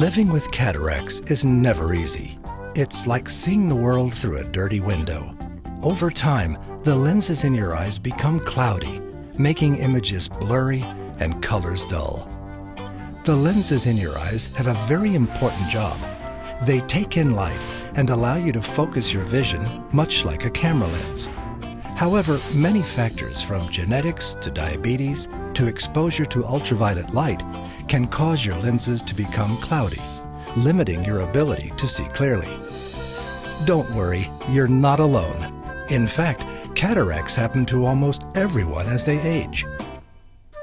Living with cataracts is never easy. It's like seeing the world through a dirty window. Over time, the lenses in your eyes become cloudy, making images blurry and colors dull. The lenses in your eyes have a very important job. They take in light and allow you to focus your vision much like a camera lens. However, many factors from genetics to diabetes to exposure to ultraviolet light can cause your lenses to become cloudy, limiting your ability to see clearly. Don't worry, you're not alone. In fact, cataracts happen to almost everyone as they age.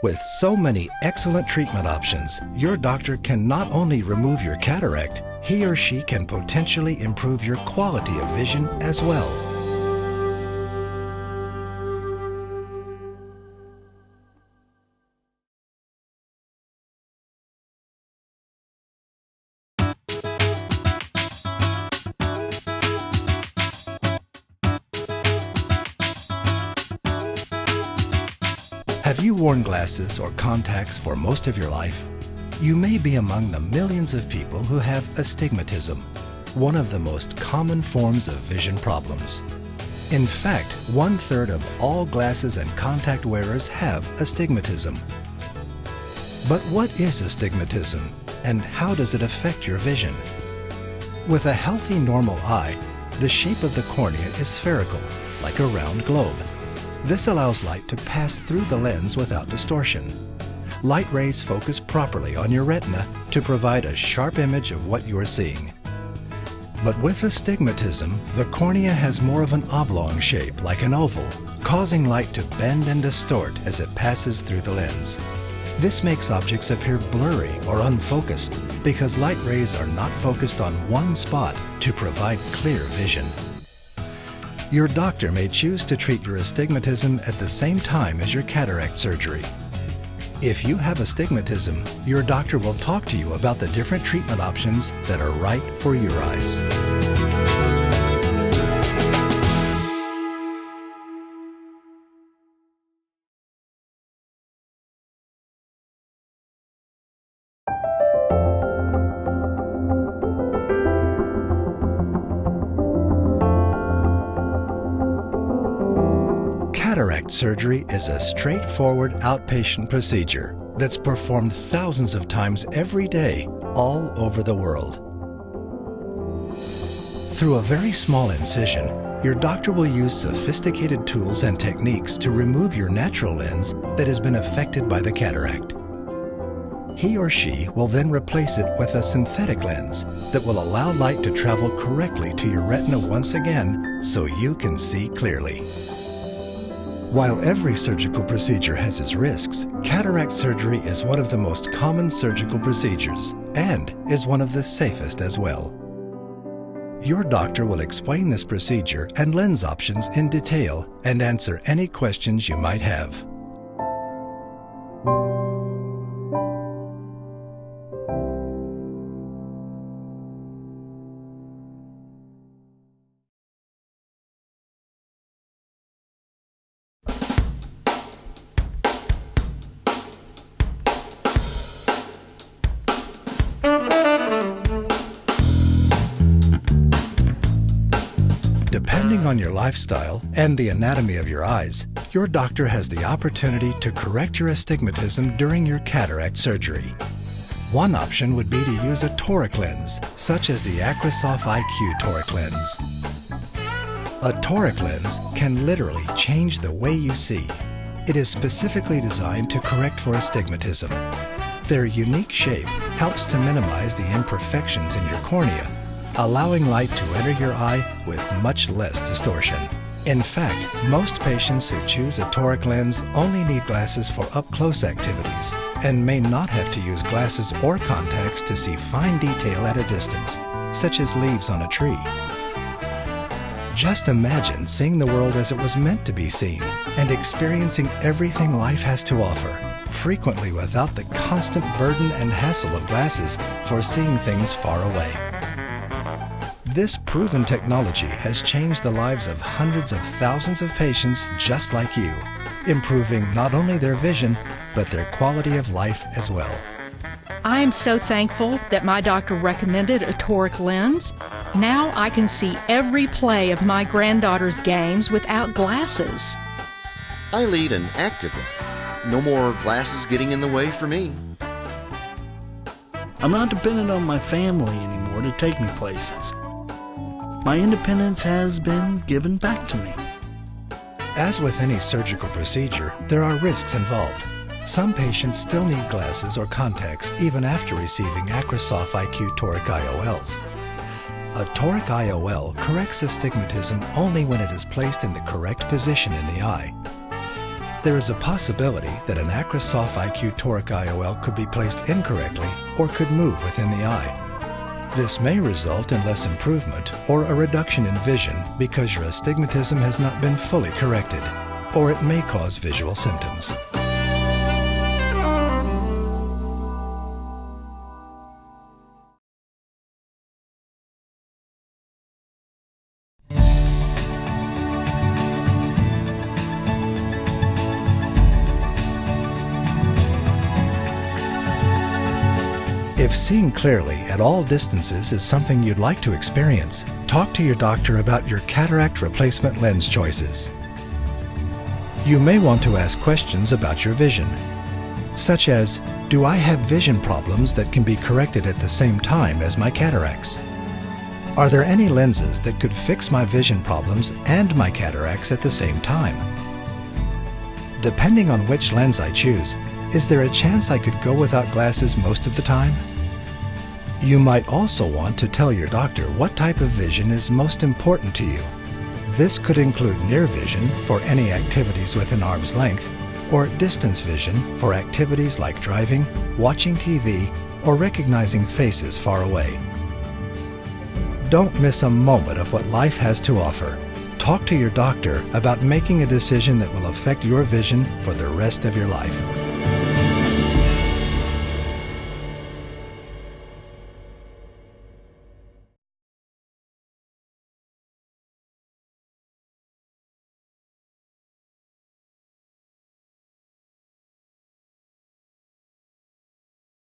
With so many excellent treatment options, your doctor can not only remove your cataract, he or she can potentially improve your quality of vision as well. Have you worn glasses or contacts for most of your life? You may be among the millions of people who have astigmatism, one of the most common forms of vision problems. In fact, 1/3 of all glasses and contact wearers have astigmatism. But what is astigmatism, and how does it affect your vision? With a healthy, normal eye, the shape of the cornea is spherical, like a round globe. This allows light to pass through the lens without distortion. Light rays focus properly on your retina to provide a sharp image of what you are seeing. But with astigmatism, the cornea has more of an oblong shape, like an oval, causing light to bend and distort as it passes through the lens. This makes objects appear blurry or unfocused because light rays are not focused on one spot to provide clear vision. Your doctor may choose to treat your astigmatism at the same time as your cataract surgery. If you have astigmatism, your doctor will talk to you about the different treatment options that are right for your eyes. Cataract surgery is a straightforward outpatient procedure that's performed thousands of times every day all over the world. Through a very small incision, your doctor will use sophisticated tools and techniques to remove your natural lens that has been affected by the cataract. He or she will then replace it with a synthetic lens that will allow light to travel correctly to your retina once again so you can see clearly. While every surgical procedure has its risks, cataract surgery is one of the most common surgical procedures and is one of the safest as well. Your doctor will explain this procedure and lens options in detail and answer any questions you might have. Depending on your lifestyle and the anatomy of your eyes, your doctor has the opportunity to correct your astigmatism during your cataract surgery. One option would be to use a toric lens, such as the Acrysof IQ toric lens. A toric lens can literally change the way you see. It is specifically designed to correct for astigmatism. Their unique shape helps to minimize the imperfections in your cornea, allowing light to enter your eye with much less distortion. In fact, most patients who choose a toric lens only need glasses for up-close activities and may not have to use glasses or contacts to see fine detail at a distance, such as leaves on a tree. Just imagine seeing the world as it was meant to be seen and experiencing everything life has to offer, frequently without the constant burden and hassle of glasses for seeing things far away. This proven technology has changed the lives of hundreds of thousands of patients just like you, improving not only their vision, but their quality of life as well. I am so thankful that my doctor recommended a toric lens. Now I can see every play of my granddaughter's games without glasses. I lead an active life. No more glasses getting in the way for me. I'm not dependent on my family anymore to take me places. My independence has been given back to me. As with any surgical procedure, there are risks involved. Some patients still need glasses or contacts even after receiving Acrosoft IQ toric IOLs. A toric IOL corrects astigmatism only when it is placed in the correct position in the eye. There is a possibility that an Acrosoft IQ toric IOL could be placed incorrectly or could move within the eye. This may result in less improvement or a reduction in vision because your astigmatism has not been fully corrected, or it may cause visual symptoms. If seeing clearly at all distances is something you'd like to experience, talk to your doctor about your cataract replacement lens choices. You may want to ask questions about your vision, such as, do I have vision problems that can be corrected at the same time as my cataracts? Are there any lenses that could fix my vision problems and my cataracts at the same time? Depending on which lens I choose, is there a chance I could go without glasses most of the time? You might also want to tell your doctor what type of vision is most important to you. This could include near vision for any activities within arm's length, or distance vision for activities like driving, watching TV, or recognizing faces far away. Don't miss a moment of what life has to offer. Talk to your doctor about making a decision that will affect your vision for the rest of your life.